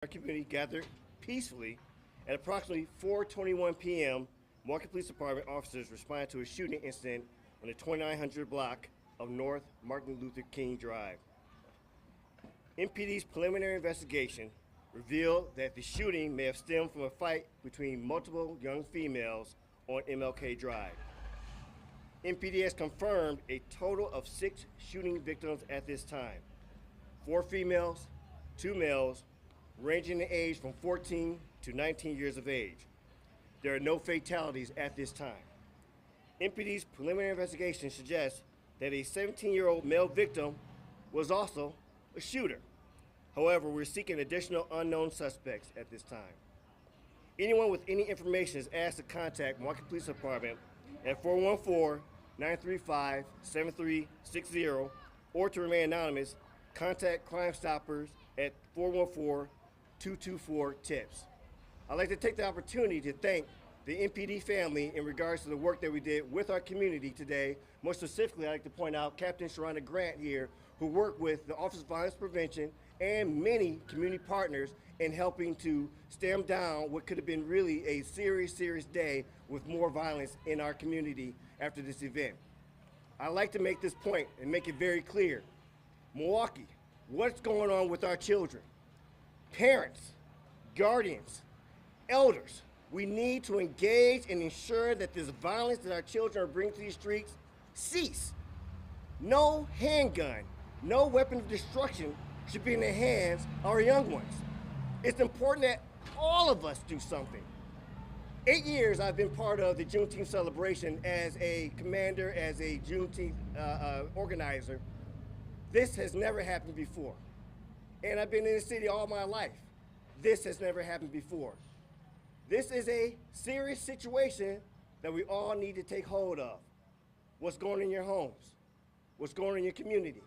Our community gathered peacefully at approximately 4:21 p.m. Milwaukee Police Department officers responded to a shooting incident on the 2900 block of North Martin Luther King Drive. MPD's preliminary investigation revealed that the shooting may have stemmed from a fight between multiple young females on MLK Drive. MPD has confirmed a total of 6 shooting victims at this time: 4 females, 2 males, ranging in age from 14 to 19 years of age. There are no fatalities at this time. MPD's preliminary investigation suggests that a 17-year-old male victim was also a shooter. However, we're seeking additional unknown suspects at this time. Anyone with any information is asked to contact Milwaukee Police Department at 414-935-7360, or to remain anonymous, contact Crime Stoppers at 414-224-TIPS. I'd like to take the opportunity to thank the MPD family in regards to the work that we did with our community today. More specifically, I'd like to point out Captain Sharonda Grant here, who worked with the Office of Violence Prevention and many community partners in helping to stem down what could have been really a serious day with more violence in our community after this event. I'd like to make this point and make it very clear. Milwaukee, what's going on with our children? Parents, guardians, elders, we need to engage and ensure that this violence that our children are bringing to these streets cease. No handgun, no weapon of destruction should be in the hands of our young ones. It's important that all of us do something. 8 years I've been part of the Juneteenth celebration as a commander, as a Juneteenth organizer. This has never happened before. And I've been in the city all my life. This has never happened before. This is a serious situation that we all need to take hold of. What's going on in your homes? What's going on in your community?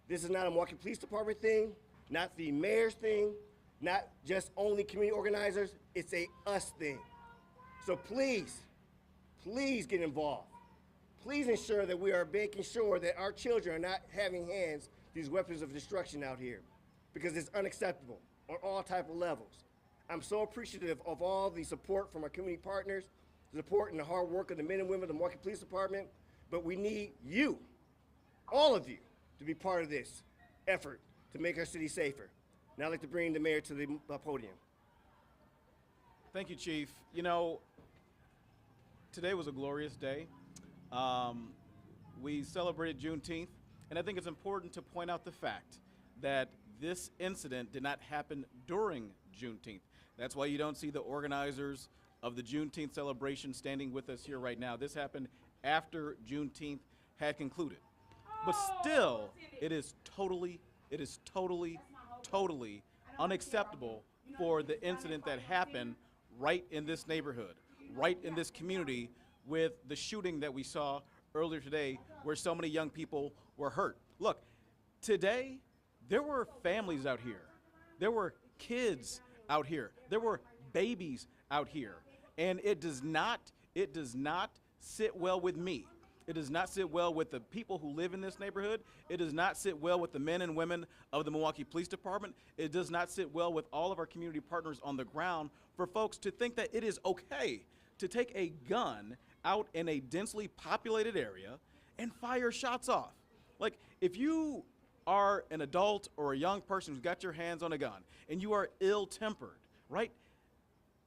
This is not a Milwaukee Police Department thing, not the mayor's thing, not just only community organizers. It's a us thing. So please get involved. Please ensure that we are making sure that our children are not having hands these weapons of destruction out here, because it's unacceptable on all type of levels. I'm so appreciative of all the support from our community partners, the support and the hard work of the men and women of the Milwaukee Police Department, but we need you, all of you, to be part of this effort to make our city safer. Now I'd like to bring the mayor to the podium. Thank you, Chief. You know, today was a glorious day. We celebrated Juneteenth, and I think it's important to point out the fact that this incident did not happen during Juneteenth. That's why you don't see the organizers of the Juneteenth celebration standing with us here right now. This happened after Juneteenth had concluded. But still, it is totally unacceptable for the incident that happened right in this neighborhood, right in this community, with the shooting that we saw earlier today where so many young people were hurt. Look, today, there were families out here. There were kids out here. There were babies out here. And it does not sit well with me. It does not sit well with the people who live in this neighborhood. It does not sit well with the men and women of the Milwaukee Police Department. It does not sit well with all of our community partners on the ground for folks to think that it is okay to take a gun out in a densely populated area and fire shots off. Like, if you are an adult or a young person who's got your hands on a gun and you are ill-tempered, right?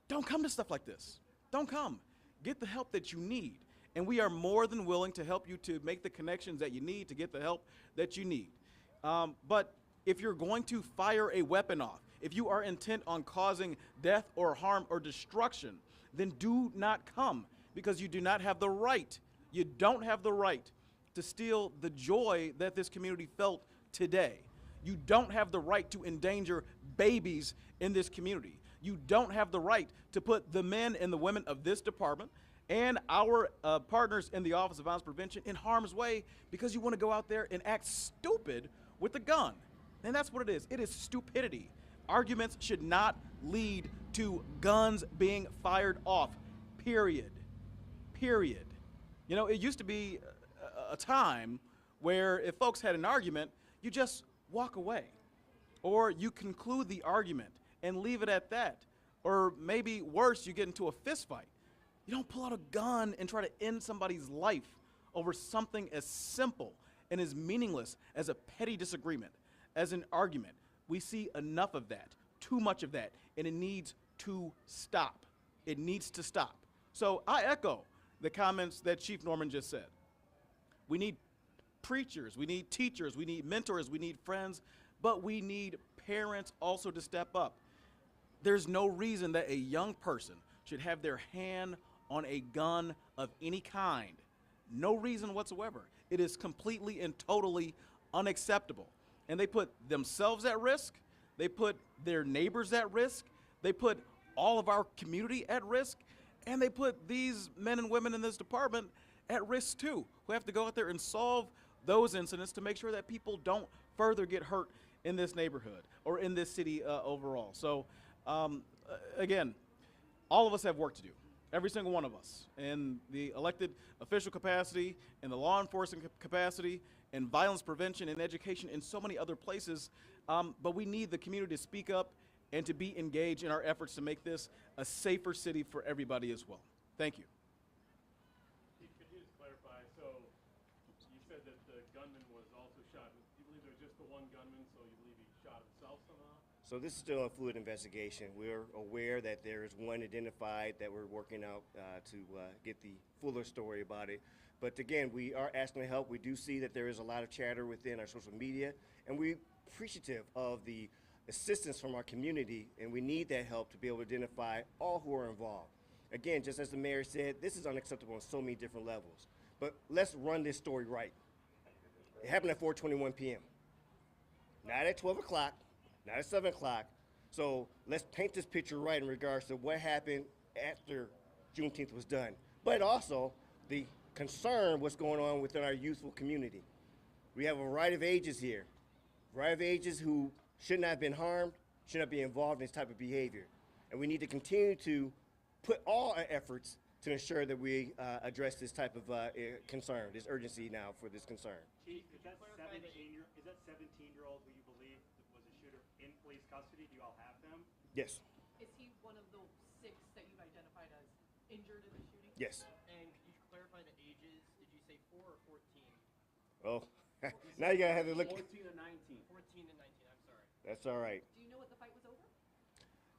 Don't come to stuff like this. Don't come. Get the help that you need. And we are more than willing to help you to make the connections that you need to get the help that you need. But if you're going to fire a weapon off, if you are intent on causing death or harm or destruction, then do not come, because you do not have the right. You don't have the right to steal the joy that this community felt today. You don't have the right to endanger babies in this community. You don't have the right to put the men and the women of this department and our partners in the Office of Violence Prevention in harm's way because you want to go out there and act stupid with a gun. And that's what it is. It is stupidity. Arguments should not lead to guns being fired off, period. Period. You know, it used to be a time where if folks had an argument, you just walk away, or you conclude the argument and leave it at that. Or maybe worse, you get into a fist fight. You don't pull out a gun and try to end somebody's life over something as simple and as meaningless as a petty disagreement, as an argument. We see enough of that, too much of that, and it needs to stop. It needs to stop. So I echo the comments that Chief Norman just said. We need preachers, we need teachers, we need mentors, we need friends, but we need parents also to step up. There's no reason that a young person should have their hand on a gun of any kind. No reason whatsoever. It is completely and totally unacceptable. And they put themselves at risk, they put their neighbors at risk, they put all of our community at risk, and they put these men and women in this department at risk too, who have to go out there and solve those incidents to make sure that people don't further get hurt in this neighborhood or in this city overall. So again, all of us have work to do. Every single one of us, in the elected official capacity, in the law enforcement capacity, in violence prevention, in education, in so many other places. But we need the community to speak up and to be engaged in our efforts to make this a safer city for everybody as well. Thank you. Chief, could you just clarify? So you said that the gunman was also shot. Do you believe there was just the one gunman, so you believe he shot himself somehow? So this is still a fluid investigation. We're aware that there is one identified that we're working out to get the fuller story about it. But again, we are asking for help. We do see that there is a lot of chatter within our social media, and we're appreciative of the assistance from our community, and we need that help to be able to identify all who are involved. Again, just as the mayor said, this is unacceptable on so many different levels. But let's run this story right. It happened at 4:21 p.m. Not at 12 o'clock. Not at 7 o'clock. So let's paint this picture right in regards to what happened after Juneteenth was done. But also the concern what's going on within our youthful community. We have a variety of ages here. A variety of ages who should not have been harmed, should not be involved in this type of behavior. And we need to continue to put all our efforts to ensure that we address this type of concern, this urgency now for this concern. Chief, is that 17-year-old who you believe was a shooter in police custody? Do you all have them? Yes. Is he one of the 6 that you've identified as injured in the shooting? Yes. And could you clarify the ages? Did you say 4 or 14? Oh, now you gotta have to look. 14 and 19. 14 and 19, I'm sorry. That's all right. Do you know what the fight was over?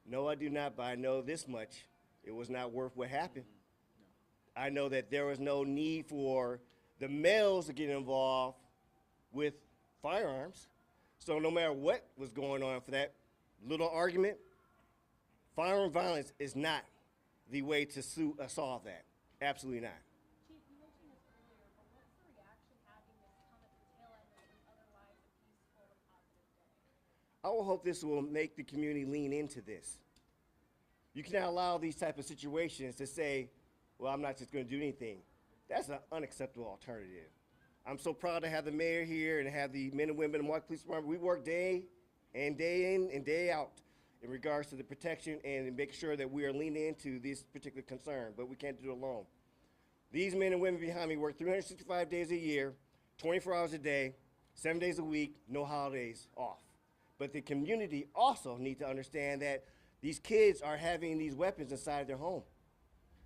No, I do not, but I know this much. It was not worth what happened. I know that there was no need for the males to get involved with firearms. So no matter what was going on for that little argument, firearm violence is not the way to solve that. Absolutely not. Chief, you mentioned this earlier, but what's the reaction having this come at the tail end of an otherwise a peaceful and positive day? I will hope this will make the community lean into this. You cannot allow these type of situations to say, well, I'm not just going to do anything. That's an unacceptable alternative. I'm so proud to have the mayor here and have the men and women in the Milwaukee Police Department. We work day in and day out in regards to the protection and make sure that we are leaning into this particular concern, but we can't do it alone. These men and women behind me work 365 days a year, 24 hours a day, 7 days a week, no holidays off. But the community also needs to understand that these kids are having these weapons inside their home.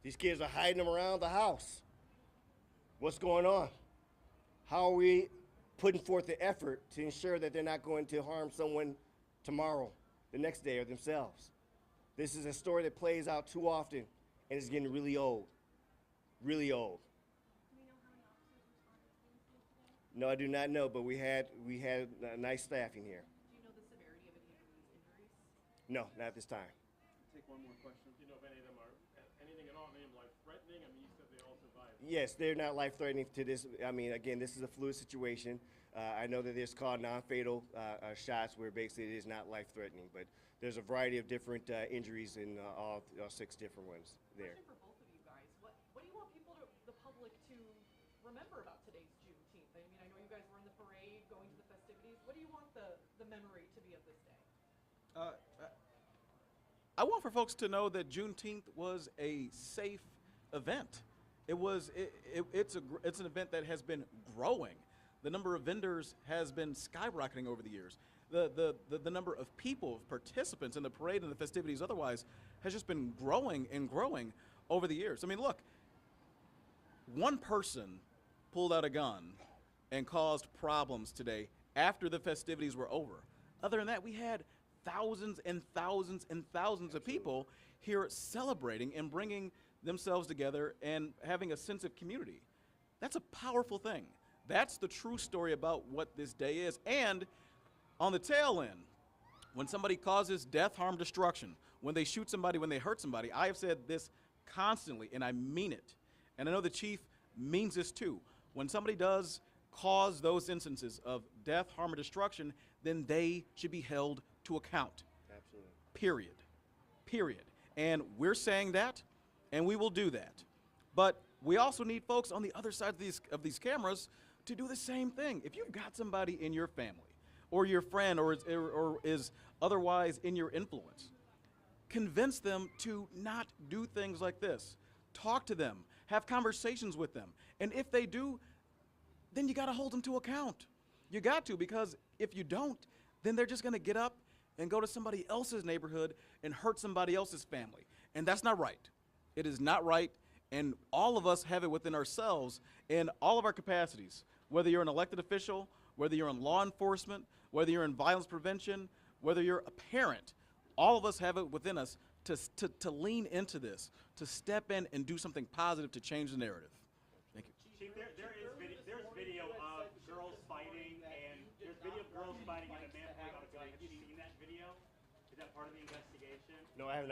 These kids are hiding them around the house. What's going on? How are we putting forth the effort to ensure that they're not going to harm someone tomorrow, the next day, or themselves? This is a story that plays out too often, and it's getting really old. Really old. Do we know how many officers responded to the incident today? No, I do not know, but we had a nice staffing here. Do you know the severity of any of these injuries? No, not at this time. Take one more question. Do you know if any of them are anything at all named life-threatening? I mean, you said they all survived. Yes, they're not life-threatening to this. I mean, again, this is a fluid situation. I know that there's called non-fatal shots where basically it is not life-threatening, but there's a variety of different injuries in all 6 different ones there. Question for both of you guys. What do you want people, the public, to remember about today's Juneteenth? I mean, I know you guys were in the parade, going to the festivities. What do you want the memory to be of this day? I want for folks to know that Juneteenth was a safe event. It's an event that has been growing. The number of vendors has been skyrocketing over the years. the number of people, of participants in the parade and the festivities otherwise has just been growing and growing over the years. I mean, look, one person pulled out a gun and caused problems today after the festivities were over. Other than that, we had thousands and thousands and thousands of people here celebrating and bringing themselves together and having a sense of community. That's a powerful thing. That's the true story about what this day is. And on the tail end, when somebody causes death, harm, destruction, when they shoot somebody, when they hurt somebody, I have said this constantly, and I mean it. And I know the chief means this too. When somebody does cause those instances of death, harm, or destruction, then they should be held to account. Absolutely. Period. Period. And we're saying that, and we will do that. But we also need folks on the other side of these cameras to do the same thing. If you've got somebody in your family, or your friend, or is otherwise in your influence, convince them to not do things like this. Talk to them. Have conversations with them. And if they do, then you got to hold them to account. You got to, because if you don't, then they're just going to get up and go to somebody else's neighborhood and hurt somebody else's family. And that's not right. It is not right. And all of us have it within ourselves in all of our capacities, whether you're an elected official, whether you're in law enforcement, whether you're in violence prevention, whether you're a parent. All of us have it within us to lean into this, to step in and do something positive to change the narrative. Thank you. Chief, there's video of girls fighting, and there's video of girls fighting and a man pulling out a gun. Have you seen that video? Is that part of the investigation? No, I have not.